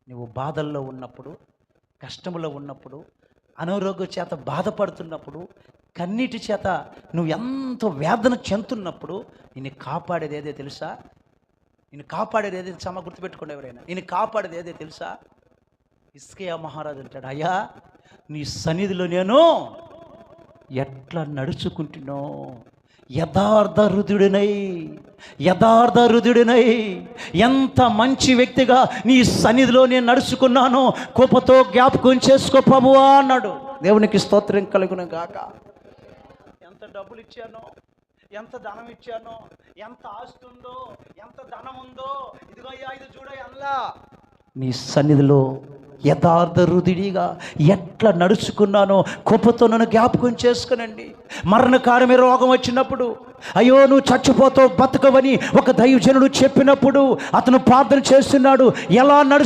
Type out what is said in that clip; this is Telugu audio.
నువ్వు బాధల్లో ఉన్నప్పుడు, కష్టంలో ఉన్నప్పుడు, అనారోగ్య చేత బాధపడుతున్నప్పుడు, కన్నీటి చేత నువ్వు ఎంతో వేదన చెందుతున్నప్పుడు నిన్ను కాపాడేది ఏదో తెలుసా? నిన్ను కాపాడేది ఏదో తెలుసా? గుర్తుపెట్టుకోండి ఎవరైనా. నిన్ను కాపాడేది ఏదో తెలుసా? హిజ్కియా మహారాజు అంటాడు, అయ్యా నీ సన్నిధిలో నేను ఎట్లా నడుచుకుంటున్నో యథార్థ హృదయుడినై ఎంత మంచి వ్యక్తిగా నీ సన్నిధిలో నేను నడుచుకున్నానో కృపతో జ్ఞాపకం చేసుకో ప్రభువా అన్నాడు. దేవునికి స్తోత్రం కలుగును గాక. ఎంత డబ్బులు ఇచ్చానో, ఎంత ధనం ఇచ్చానో, ఎంత ఆస్తి ఉందో, ఎంత ధనం ఉందో, ఇదిగో అయ్యా ఇది చూడయ్యా అల్లా. నీ సన్నిధిలో యథార్థ హృదయుడిగా ఎట్లా నడుచుకున్నానో కృపతో నన్ను జ్ఞాపకం చేసుకునండి. మరణకారమే రోగం వచ్చినప్పుడు, అయ్యో నువ్వు చచ్చిపోతావు బతకవని ఒక దైవజనుడు చెప్పినప్పుడు అతను ప్రార్థన చేస్తున్నాడు. ఎలా నడుచు